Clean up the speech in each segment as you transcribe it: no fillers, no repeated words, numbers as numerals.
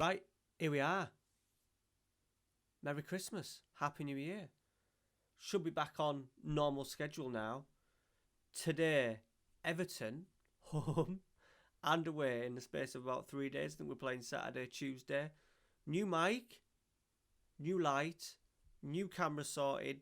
Right, here we are. Merry Christmas. Happy New Year. Should be back on normal schedule now. Today, Everton, home and away in the space of about 3 days. I think we're playing Saturday, Tuesday. New mic, new light, new camera sorted,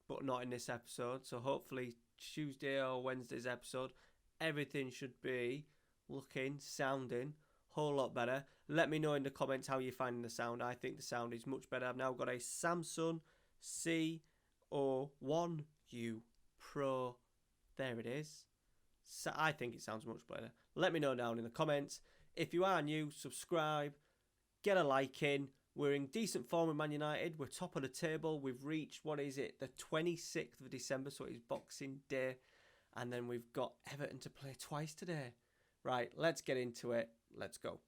but not in this episode. So hopefully Tuesday or Wednesday's episode, everything should be looking, sounding whole lot better. Let me know in the comments how you're finding the sound. I think the sound is much better. I've now got a Samsung CO1U Pro. There it is. So I think it sounds much better. Let me know down in the comments. If you are new, subscribe, get a like in. We're in decent form with Man United. We're top of the table. We've reached, the 26th of December, so it's Boxing Day. And then we've got Everton to play twice today. Right, let's get into it. Let's go.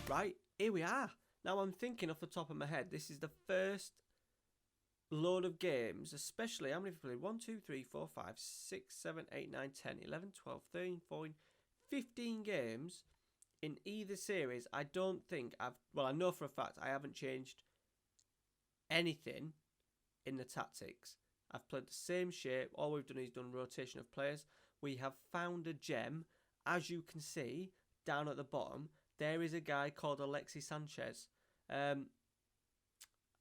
Right, here we are. Now I'm thinking off the top of my head, this is the first load of games, especially how many have we played? 1, 2, 3, 4, 5, 6, 7, 8, 9, 10, 11, 12, 13, 14, 15 games in either series. I don't think I know for a fact I haven't changed anything in the tactics. I've played the same shape. All we've done is done rotation of players. We have found a gem. As you can see down at the bottom, there is a guy called Sanchez.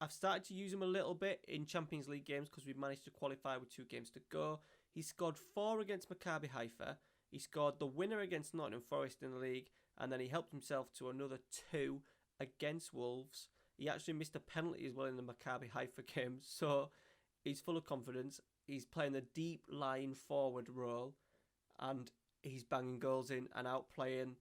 I've started to use him a little bit in Champions League games because we've managed to qualify with 2 games to go. He scored 4 against Maccabi Haifa. He scored the winner against Nottingham Forest in the league, and then he helped himself to another 2 against Wolves. He actually missed a penalty as well in the Maccabi Haifa game, so he's full of confidence. He's playing the deep line forward role, and he's banging goals in and outplaying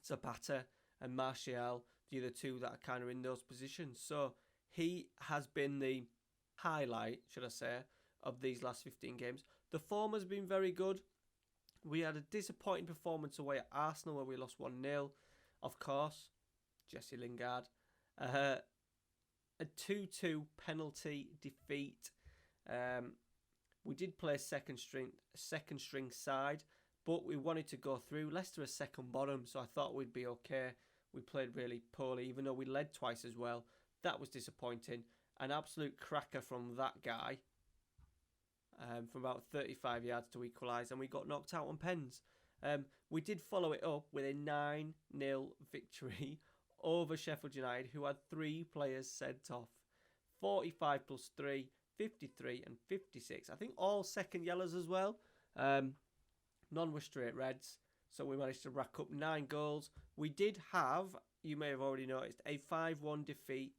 Zapata and Martial, the other 2 that are kind of in those positions. So he has been the highlight, should I say, of these last 15 games. The form has been very good. We had a disappointing performance away at Arsenal where we lost 1-0. Of course, Jesse Lingard. A 2-2 penalty defeat. We did play second string side, but we wanted to go through. Leicester are second bottom, so I thought we'd be okay. We played really poorly, even though we led twice as well. That was disappointing. An absolute cracker from that guy. From about 35 yards to equalise, and we got knocked out on pens. We did follow it up with a 9-0 victory over Sheffield United, who had 3 players sent off. 45 plus 3, 53 and 56. I think all second yellows as well. None were straight reds. So we managed to rack up 9 goals. We did have, you may have already noticed, a 5-1 defeat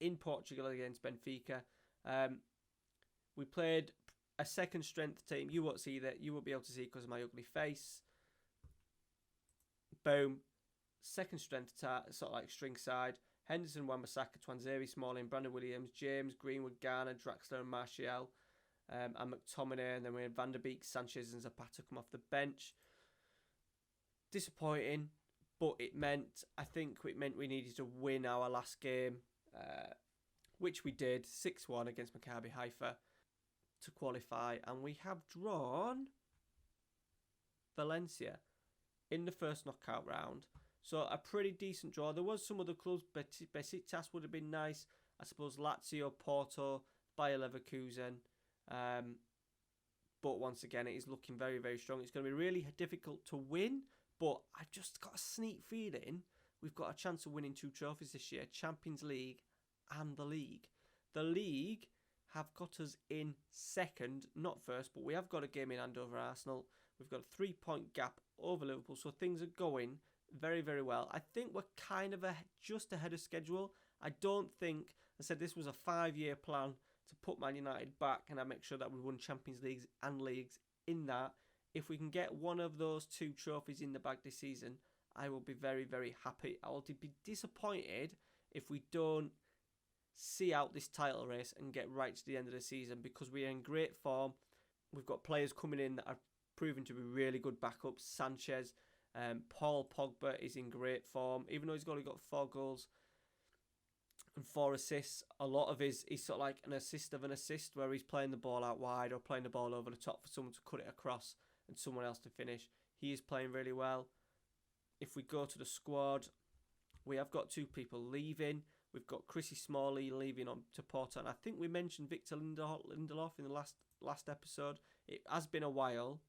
in Portugal against Benfica. We played a second strength team. You won't see that. You won't be able to see because of my ugly face. Boom. Second strength, sort of like string side. Henderson, Wan-Bissaka, Twanzeri, Smalling, Brandon Williams, James, Greenwood, Garner, Draxler and Martial. And McTominay. And then we had Van der Beek, Sanchez and Zapata come off the bench. Disappointing, but it meant we needed to win our last game, which we did, 6-1 against Maccabi Haifa to qualify, and we have drawn Valencia in the first knockout round. So a pretty decent draw. There was some other clubs. Besiktas would have been nice. I suppose Lazio, Porto, Bayer Leverkusen. But once again, it is looking very, very strong. It's going to be really difficult to win. But I've just got a sneak feeling we've got a chance of winning 2 trophies this year. Champions League and the League. The League have got us in second, not first, but we have got a game in hand over Arsenal. We've got a 3-point gap over Liverpool, so things are going very, very well. I think we're kind of just ahead of schedule. I don't think, I said this was a 5-year plan to put Man United back and I make sure that we won Champions Leagues and Leagues in that. If we can get one of those 2 trophies in the bag this season, I will be very, very happy. I will be disappointed if we don't see out this title race and get right to the end of the season because we are in great form. we've got players coming in that are proving to be really good backups. Sanchez, Paul Pogba is in great form, even though he's only got 4 goals and 4 assists. A lot of he's sort of like an assist of an assist, where he's playing the ball out wide or playing the ball over the top for someone to cut it across and someone else to finish. He is playing really well. If we go to the squad, we have got 2 people leaving. We've got Chrissy Smalley leaving on to Porto, and I think we mentioned Victor Lindelof in the last episode. It has been a while,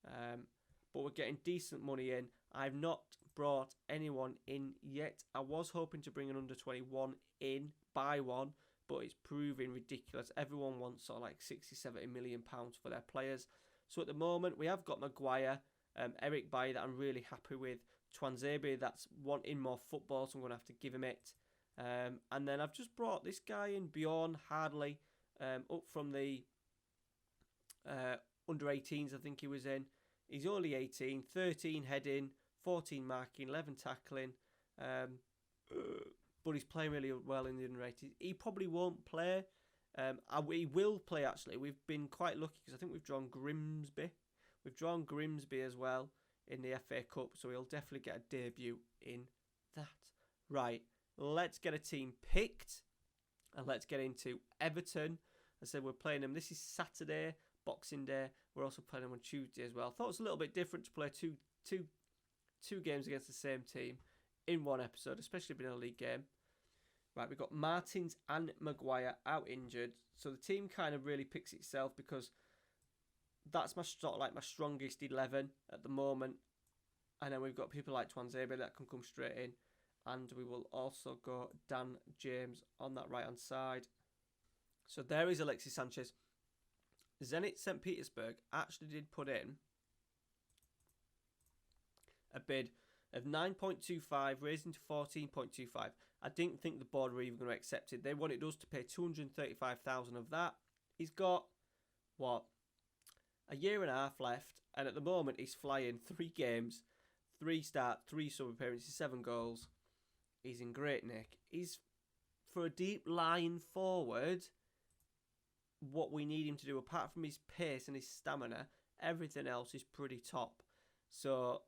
but we're getting decent money in. I've not brought anyone in yet. I was hoping to bring an under 21 in, buy one, but it's proving ridiculous. Everyone wants sort of like 60, 70 million pounds for their players. So at the moment, we have got Maguire, Eric Bailly that I'm really happy with, Twanzebe that's wanting more football, so I'm going to have to give him it. And then I've just brought this guy in, Bjorn Hardley, up from the under 18s, I think he was in. He's only 18, 13 heading, 14 marking, 11 tackling. But he's playing really well in the under 18s. He probably won't play. He will play, actually. We've been quite lucky because I think we've drawn Grimsby. We've drawn Grimsby as well in the FA Cup, so he'll definitely get a debut in that. Right, let's get a team picked and let's get into Everton. I said we're playing them. This is Saturday, Boxing Day. We're also playing them on Tuesday as well. I thought it was a little bit different to play two games against the same team in one episode, especially being a league game. Right, we've got Martins and Maguire out injured, so the team kind of really picks itself because that's my sort of like my strongest 11 at the moment. And then we've got people like Twanzebe that can come straight in, and we will also go Dan James on that right hand side. So there is Alexis Sanchez. Zenit St. Petersburg actually did put in a bid of 9.25, raising to 14.25. I didn't think the board were even going to accept it. They wanted us to pay 235,000 of that. He's got, what, a year and a half left, and at the moment he's flying 3 games, 3 start, 3 sub appearances, 7 goals. He's in great nick. He's, for a deep line forward, what we need him to do, apart from his pace and his stamina, everything else is pretty top. So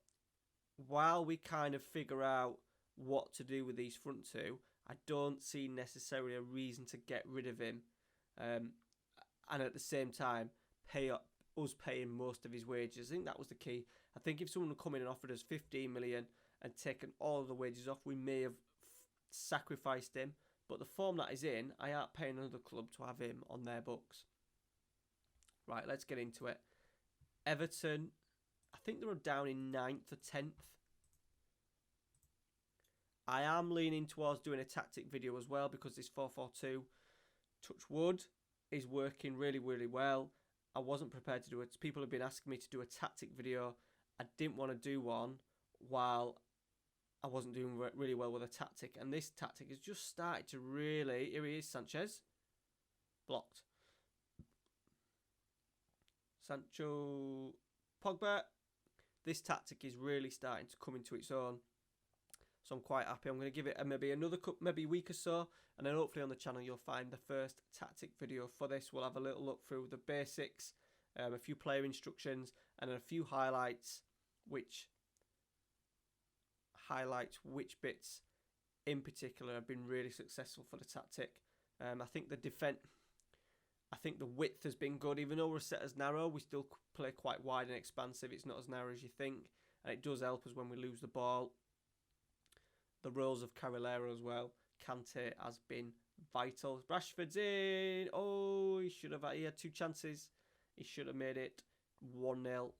while we kind of figure out what to do with these front 2, I don't see necessarily a reason to get rid of him. And at the same time, us paying most of his wages. I think that was the key. I think if someone had come in and offered us 15 million and taken all of the wages off, we may have sacrificed him. But the form that he's in, I aren't paying another club to have him on their books. Right, let's get into it. Everton, I think they were down in 9th or 10th. I am leaning towards doing a tactic video as well because this 4-4-2, touch wood, is working really, really well. I wasn't prepared to do it. People have been asking me to do a tactic video. I didn't want to do one while I wasn't doing really well with a tactic. And this tactic has just started to really... Here he is, Sanchez. Blocked. Sancho. Pogba. This tactic is really starting to come into its own. So I'm quite happy. I'm going to give it maybe another maybe week or so. And then hopefully on the channel you'll find the first tactic video for this. We'll have a little look through the basics, a few player instructions, and a few highlights which bits in particular have been really successful for the tactic. I think the width has been good. Even though we're set as narrow, we still play quite wide and expansive. It's not as narrow as you think. And it does help us when we lose the ball. The roles of Carrilero as well. Kante has been vital. Rashford's in. Oh, he had 2 chances. He should have made it 1-0.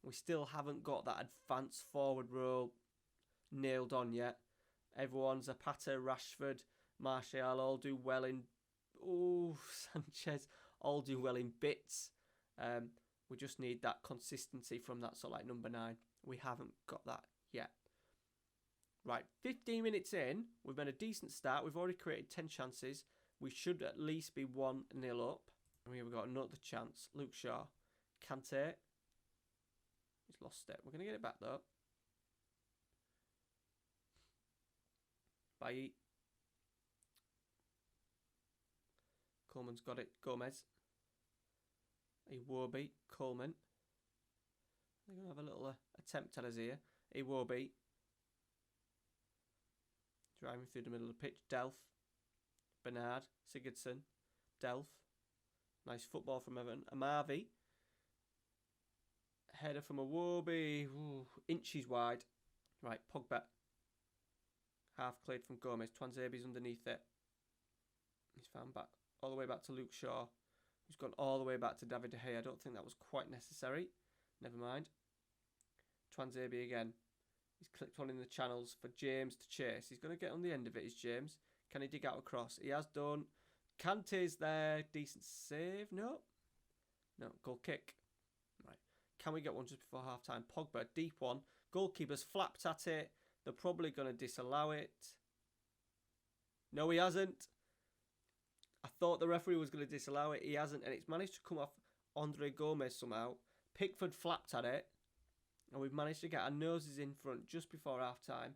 We still haven't got that advanced forward role nailed on yet. Everyone's Zapata, Rashford, Martial all do well in... Oh, Sanchez all do well in bits. We just need that consistency from that sort of like number 9. We haven't got that yet. Right, 15 minutes in, we've made a decent start. We've already created 10 chances. We should at least be 1-0 up. And we've got another chance. Luke Shaw. Kante. He's lost it. We're going to get it back though. Bailly. Coleman's got it. Gomez. Iwobi. Coleman. They're going to have a little attempt at us here. Iwobi. Driving through the middle of the pitch. Delph. Bernard. Sigurdsson. Delph. Nice football from Everton. Amavi. Header from Iwobi. Ooh, inches wide. Right, Pogba. Half cleared from Gomez. Twanzebe's underneath it. He's found back all the way back to Luke Shaw, who's gone all the way back to David De Gea. I don't think that was quite necessary. Never mind. Twanzebe again. He's clipped one in the channels for James to chase. He's going to get on the end of it, is James. Can he dig out across? He has done. Kante's there. Decent save. No. No. Goal kick. Right. Can we get one just before half time? Pogba, deep one. Goalkeeper's flapped at it. They're probably going to disallow it. No, he hasn't. I thought the referee was going to disallow it. He hasn't. And it's managed to come off Andre Gomez somehow. Pickford flapped at it. And we've managed to get our noses in front just before half time.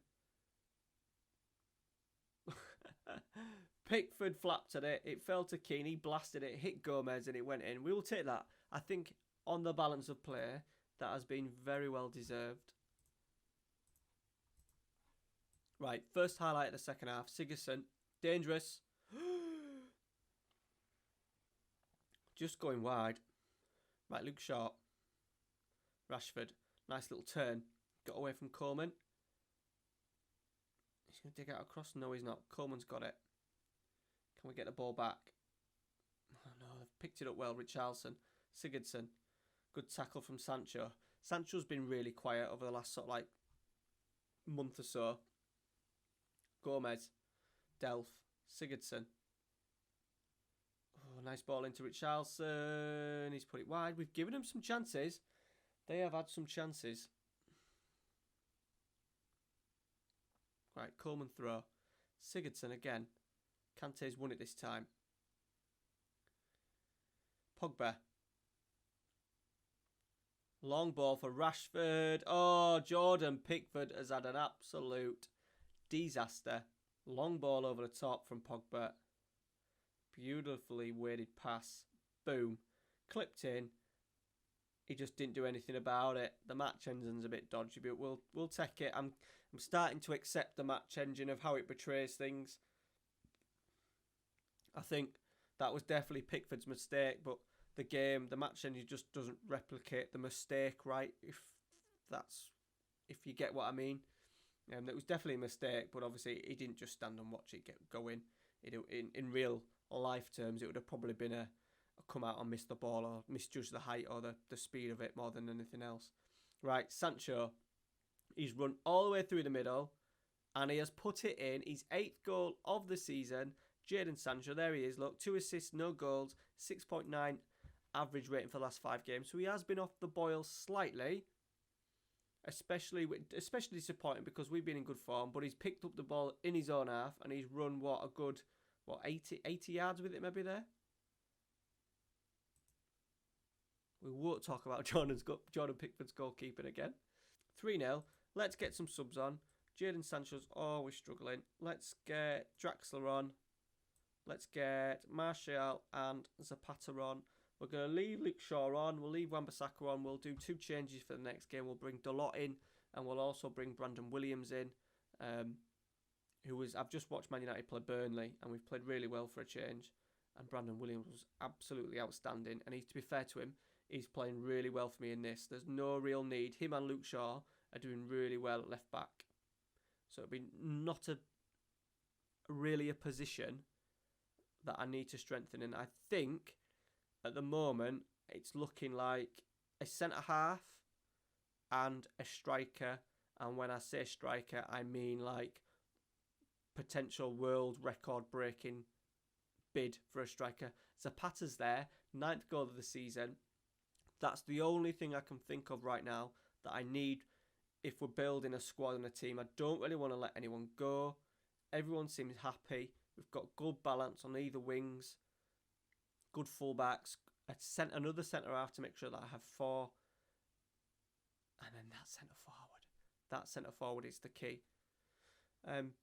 Pickford flapped at it. It fell to Keane. He blasted it. Hit Gomez and it went in. We will take that. I think on the balance of play, that has been very well deserved. Right, first highlight of the second half. Sigurdsson, dangerous. Just going wide. Right, Luke Shaw. Rashford, nice little turn. Got away from Coleman. He's going to dig out across. No, he's not. Coleman's got it. Can we get the ball back? Oh no, they've picked it up well. Richarlison, Sigurdsson. Good tackle from Sancho. Sancho's been really quiet over the last sort of like month or so. Gomez, Delph, Sigurdsson. Oh, nice ball into Richarlison. He's put it wide. We've given him some chances. They have had some chances. Right, Coleman throw. Sigurdsson again. Kante's won it this time. Pogba. Long ball for Rashford. Oh, Jordan Pickford has had an absolute disaster. Long ball over the top from Pogba. Beautifully weighted pass. Boom. Clipped in. He just didn't do anything about it. The match engine's a bit dodgy, but we'll take it. I'm starting to accept the match engine of how it portrays things. I think that was definitely Pickford's mistake, but the match engine just doesn't replicate the mistake, right? If you get what I mean. It was definitely a mistake, but obviously he didn't just stand and watch it go in. In real life terms, it would have probably been a come out and miss the ball or misjudge the height or the speed of it more than anything else. Right, Sancho, he's run all the way through the middle and he has put it in. His 8th goal of the season. Jadon Sancho, there he is. Look, 2 assists, no goals, 6.9 average rating for the last 5 games. So he has been off the boil slightly. Especially disappointing because we've been in good form, but he's picked up the ball in his own half and he's run a good 80 yards with it maybe there. We won't talk about Jordan Pickford's goalkeeping again. 3-0. Let's get some subs on. Jadon Sancho's always struggling. Let's get Draxler on. Let's get Martial and Zapata on. We're going to leave Luke Shaw on. We'll leave Wan-Bissaka on. We'll do 2 changes for the next game. We'll bring Dalot in. And we'll also bring Brandon Williams in. I've just watched Man United play Burnley. And we've played really well for a change. And Brandon Williams was absolutely outstanding. And to be fair to him, he's playing really well for me in this. There's no real need. Him and Luke Shaw are doing really well at left back. So it'll be not really a position that I need to strengthen. And I think at the moment it's looking like a centre-half and a striker. And when I say striker, I mean like potential world record breaking bid for a striker. Zapata's there, 9th goal of the season. That's the only thing I can think of right now that I need if we're building a squad and a team. I don't really want to let anyone go. Everyone seems happy. We've got good balance on either wings. Good fullbacks. Another centre-half to make sure that I have 4. And then that centre-forward. That centre-forward is the key.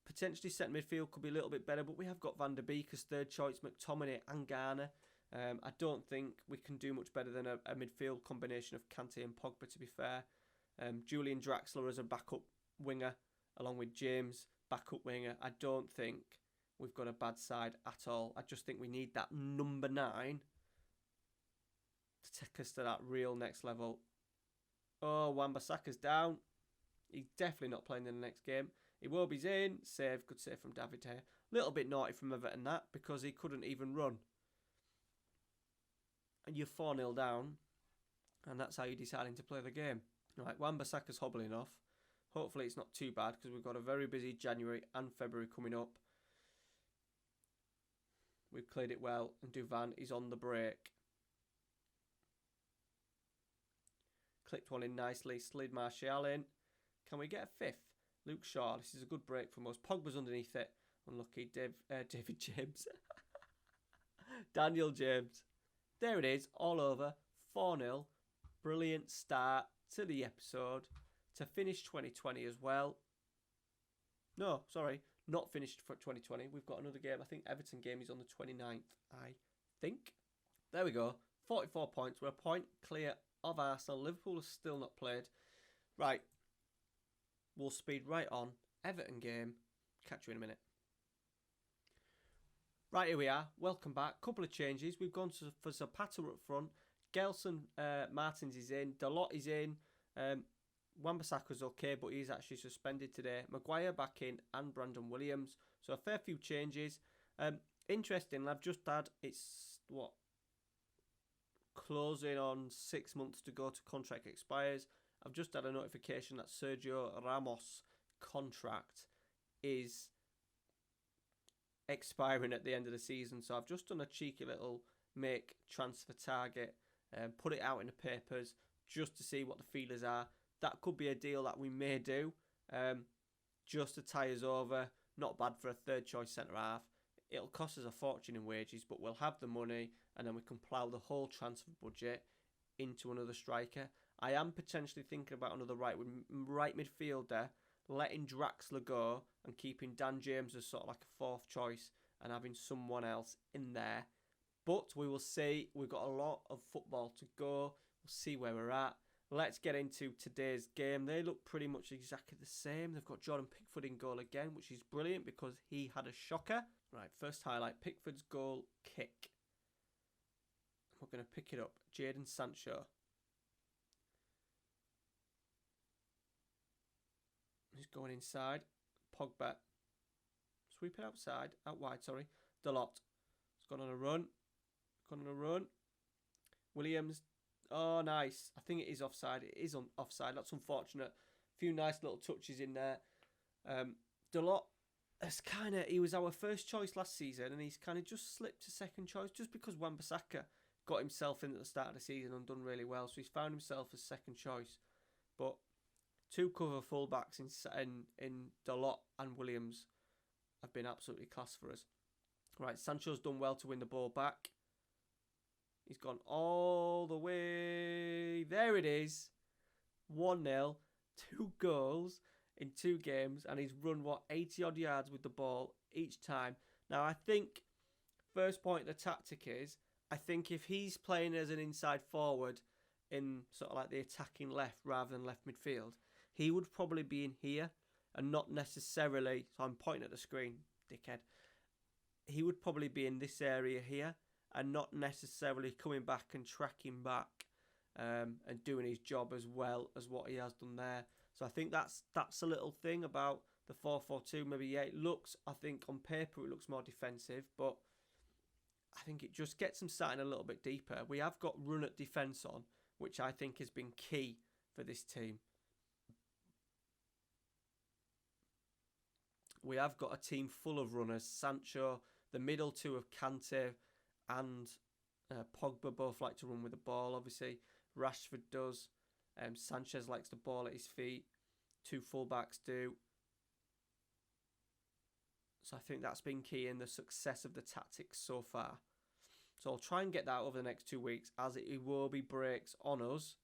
Potentially centre midfield could be a little bit better, but we have got Van der Beek as third choice, McTominay and Garner. I don't think we can do much better than a midfield combination of Kante and Pogba, to be fair. Julian Draxler as a backup winger, along with James, backup winger. I don't think we've got a bad side at all. I just think we need that number 9 to take us to that real next level. Oh, Wan-Bissaka's down. He's definitely not playing in the next game. Iwobi's in. Save. Good save from David here. Little bit naughty from Everton that, because he couldn't even run. And you're 4-0 down. And that's how you're deciding to play the game. Right, Wan-Bissaka's hobbling off. Hopefully it's not too bad, because we've got a very busy January and February coming up. We've cleared it well. And Duvan is on the break. Clipped one in nicely. Slid Martial in. Can we get a 5th? Luke Shaw. This is a good break from us. Pogba's underneath it. Unlucky. David James. Daniel James. There it is. All over. 4-0. Brilliant start to the episode. To finish 2020 as well. No, sorry. Not finished for 2020. We've got another game. I think Everton game is on the 29th. I think. There we go. 44 points. We're a point clear of Arsenal. Liverpool has still not played. Right. We'll speed right on. Everton game. Catch you in a minute. Right, here we are. Welcome back. Couple of changes. We've gone for Zapata up front. Gelson Martins is in. Dalot is in. Wan-Bissaka's okay, but he's actually suspended today. Maguire back in and Brandon Williams. So a fair few changes. Interesting. I've just had, closing on 6 months to go to contract expires. I've just had a notification that Sergio Ramos' contract is expiring at the end of the season. So I've just done a cheeky little make transfer target and put it out in the papers just to see what the feelers are. That could be a deal that we may do just to tie us over. Not bad for a third choice centre half. It'll cost us a fortune in wages, but we'll have the money and then we can plough the whole transfer budget into another striker. I am potentially thinking about another right midfielder, letting Draxler go and keeping Dan James as sort of like a 4th choice and having someone else in there. But we will see. We've got a lot of football to go. We'll see where we're at. Let's get into today's game. They look pretty much exactly the same. They've got Jordan Pickford in goal again, which is brilliant because he had a shocker. Right, first highlight, Pickford's goal kick. We're going to pick it up. Jadon Sancho. He's going inside. Pogba. Sweep it outside. Out wide, sorry. Dalot. He's gone on a run. Williams. Oh, nice. I think it is offside. It is offside. That's unfortunate. A few nice little touches in there. Dalot, he was our first choice last season and he's kind of just slipped to second choice just because Wan-Bissaka got himself in at the start of the season and done really well. So he's found himself as second choice. But 2 cover fullbacks in Dalot and Williams have been absolutely class for us. Right, Sancho's done well to win the ball back. He's gone all the way. There it is. 1-0. 2 goals in 2 games. And he's run, 80 odd yards with the ball each time. Now, I think first point of the tactic is, I think if he's playing as an inside forward in sort of like the attacking left rather than left midfield, he would probably be in here and not necessarily, so I'm pointing at the screen, dickhead. He would probably be in this area here and not necessarily coming back and tracking back and doing his job as well as what he has done there. So I think that's a little thing about the 4-4-2. Maybe, yeah, it looks, I think on paper it looks more defensive, but I think it just gets them starting a little bit deeper. We have got run at defence on, which I think has been key for this team. We have got a team full of runners. Sancho, the middle 2 of Kante and Pogba both like to run with the ball, obviously. Rashford does. Sanchez likes the ball at his feet. 2 fullbacks do. So I think that's been key in the success of the tactics so far. So I'll try and get that over the next 2 weeks as it will be breaks on us.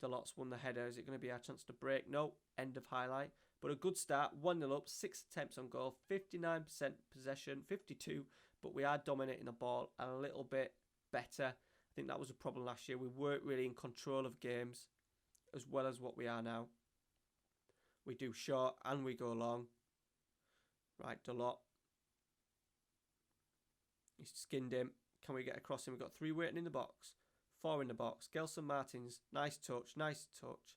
Dalot's won the header. Is it going to be our chance to break? No. End of highlight. But a good start, 1-0 up, 6 attempts on goal, 59% possession, 52, but we are dominating the ball a little bit better. I think that was a problem last year. We weren't really in control of games as well as what we are now. We do short and we go long. Right, Dalot. He's skinned him. Can we get across him? We've got 3 waiting in the box. 4 in the box. Gelson Martins, nice touch, nice touch.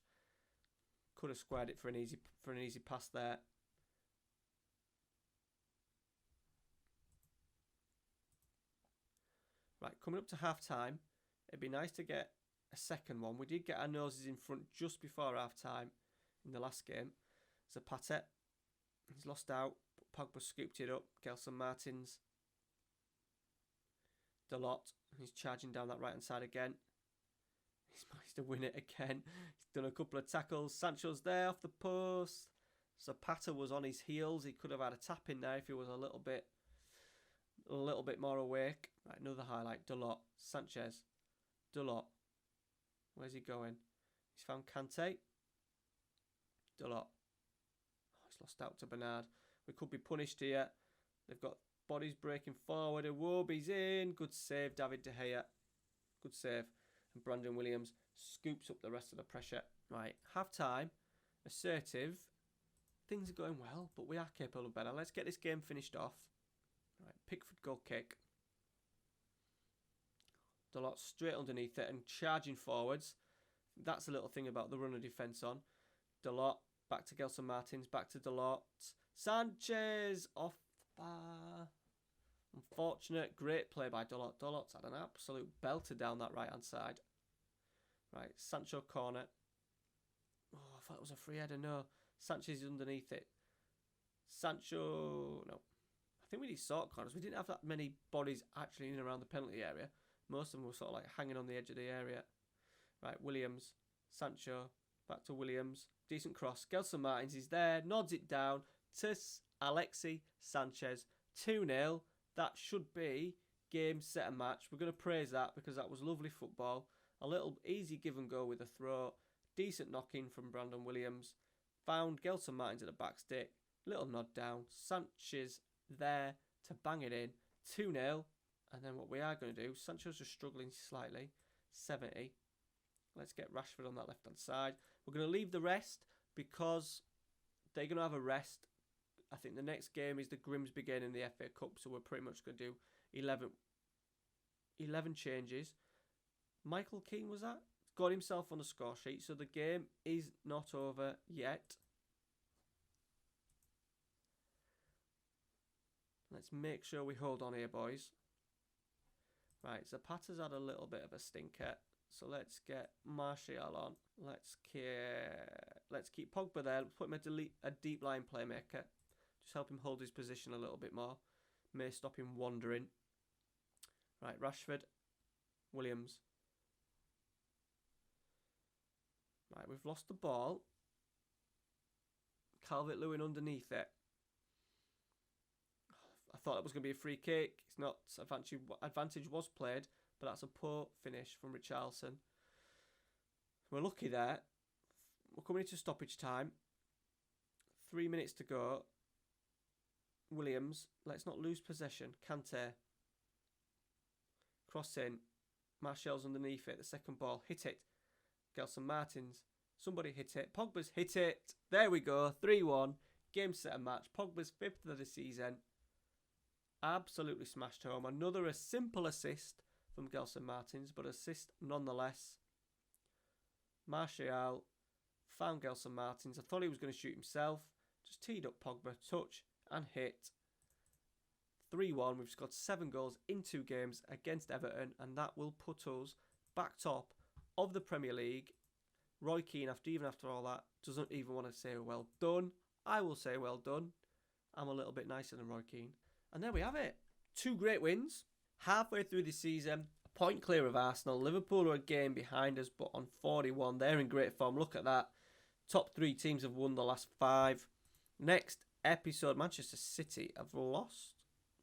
Could have squared it for an easy pass there. Right, coming up to half time, it'd be nice to get a second one. We did get our noses in front just before half time in the last game. Zapata, he's lost out. Pogba scooped it up. Gelson Martins. Dalot, he's charging down that right hand side again. He's managed to win it again. He's done a couple of tackles. Sancho's there off the post. Zapata was on his heels. He could have had a tap in there if he was a little bit more awake. Right, another highlight. Dalot, Sanchez, Dalot. Where's he going? He's found Kante. Dalot. Oh, he's lost out to Bernard. We could be punished here. They've got bodies breaking forward. Iwobi's in. Good save, David De Gea. Good save. And Brandon Williams scoops up the rest of the pressure. Right, half time. Assertive. Things are going well, but we are capable of better. Let's get this game finished off. Right, Pickford goal kick. Dalot straight underneath it and charging forwards. That's a little thing about the run of defence on. Dalot back to Gelson Martins, back to Dalot. Sanchez off the bar. Unfortunate, great play by Dalot. Dalot's had an absolute belter down that right hand side. Right, Sancho corner. Oh, I thought it was a free header. No, Sanchez is underneath it. Sancho, no. I think we need sort corners. We didn't have that many bodies actually in and around the penalty area. Most of them were sort of like hanging on the edge of the area. Right, Williams, Sancho, back to Williams. Decent cross. Gelson Martins is there, nods it down to Alexis Sanchez. 2-0. That should be game, set and match. We're going to praise that because that was lovely football. A little easy give and go with the throw. Decent knock-in from Brandon Williams. Found Gelson Martins at the back stick. Little nod down. Sanchez there to bang it in. 2-0. And then what we are going to do, Sancho's just struggling slightly. 70. Let's get Rashford on that left-hand side. We're going to leave the rest because they're going to have a rest. I think the next game is the Grimsby game in the FA Cup, so we're pretty much going to do 11 changes. Michael Keane was that? Got himself on the score sheet, so the game is not over yet. Let's make sure we hold on here, boys. Right, Zapata's had a little bit of a stinker, so let's get Martial on. Let's keep Pogba there. Put him a deep line playmaker. Just help him hold his position a little bit more. May stop him wandering. Right, Rashford, Williams. Right, we've lost the ball. Calvert-Lewin underneath it. I thought it was going to be a free kick. It's not. Advantage was played, but that's a poor finish from Richarlison. We're lucky there. We're coming into stoppage time. 3 minutes to go. Williams, let's not lose possession. Kante. Cross in. Martial's underneath it. The second ball. Hit it. Gelson Martins. Somebody hit it. Pogba's hit it. There we go. 3-1. Game, set and match. Pogba's 5th of the season. Absolutely smashed home. Another simple assist from Gelson Martins, but assist nonetheless. Martial found Gelson Martins. I thought he was going to shoot himself. Just teed up Pogba. Touch and hit. 3-1. We've scored 7 goals in 2 games against Everton, and that will put us back top of the Premier League. Roy Keane, even after all that, doesn't even want to say well done. I will say well done. I'm a little bit nicer than Roy Keane. And there we have it. 2 great wins. Halfway through the season, a point clear of Arsenal. Liverpool are a game behind us, but on 41. They're in great form. Look at that. Top 3 teams have won the last 5. Next episode, Manchester City have lost.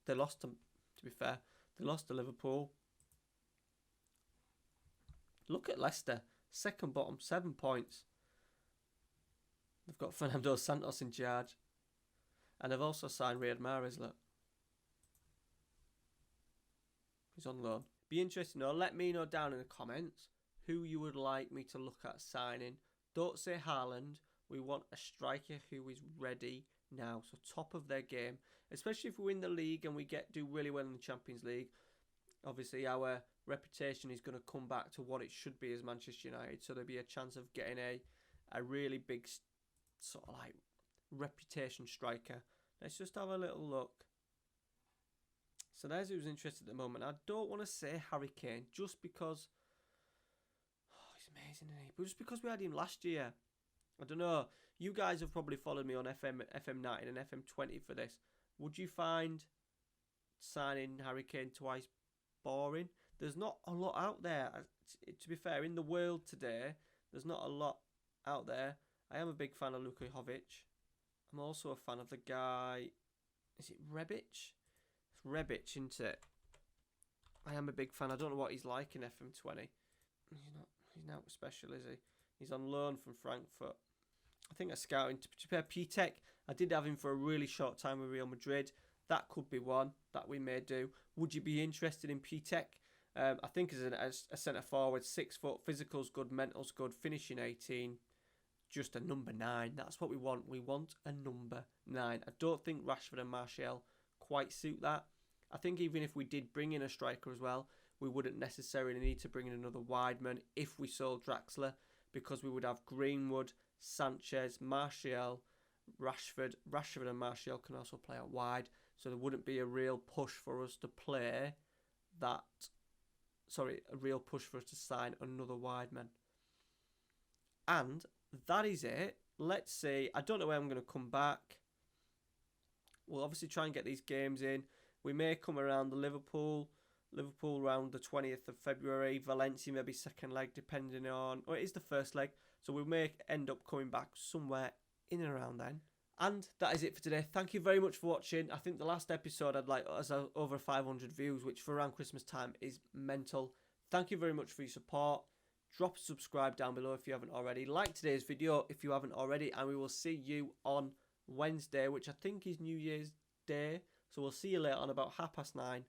They lost to be fair, they lost to Liverpool. Look at Leicester. Second bottom, 7 points. They've got Fernando Santos in charge. And they've also signed Riyad Mahrez, look. He's on loan. Be interesting though. Let me know down in the comments who you would like me to look at signing. Don't say Haaland. We want a striker who is ready now. So top of their game. Especially if we win the league and we do really well in the Champions League. Obviously our reputation is going to come back to what it should be as Manchester United. So there'll be a chance of getting a really big sort of like reputation striker. Let's just have a little look. So there's who's interested at the moment. I don't want to say Harry Kane just because he's amazing, isn't he? But just because we had him last year. I don't know. You guys have probably followed me on FM20 and FM20 for this. Would you find signing Harry Kane twice boring? There's not a lot out there. To be fair, in the world today, there's not a lot out there. I am a big fan of Luka Jovic. I'm also a fan of the guy. Is it Rebic? It's Rebic, isn't it? I am a big fan. I don't know what he's like in FM20. He's not special, is he? He's on loan from Frankfurt. I think I'm scouting to prepare Pitek. I did have him for a really short time with Real Madrid. That could be one that we may do. Would you be interested in Pitek? I think as a centre forward, 6 foot, physical's good, mental's good, finishing 18. Just a number 9. That's what we want. We want a number 9. I don't think Rashford and Martial quite suit that. I think even if we did bring in a striker as well, we wouldn't necessarily need to bring in another wideman if we sold Draxler, because we would have Greenwood, Sanchez, Martial, Rashford. Rashford and Martial can also play out wide, so there wouldn't be a real push for us to play that. Sorry, a real push for us to sign another wideman. And that is it. Let's see. I don't know when I'm going to come back. We'll obviously try and get these games in. We may come around the Liverpool around the 20th of February. Valencia maybe second leg, depending on... Or it is the first leg. So we may end up coming back somewhere in and around then. And that is it for today. Thank you very much for watching. I think the last episode had over 500 views, which for around Christmas time is mental. Thank you very much for your support. Drop a subscribe down below if you haven't already. Like today's video if you haven't already. And we will see you on Wednesday, which I think is New Year's Day. So we'll see you later on about 9:30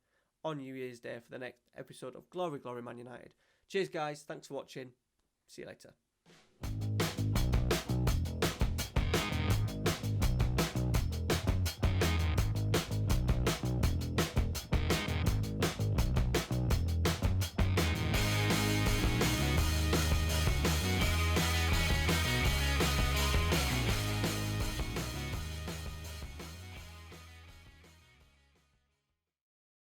on New Year's Day for the next episode of Glory Glory Man United. Cheers guys. Thanks for watching. See you later.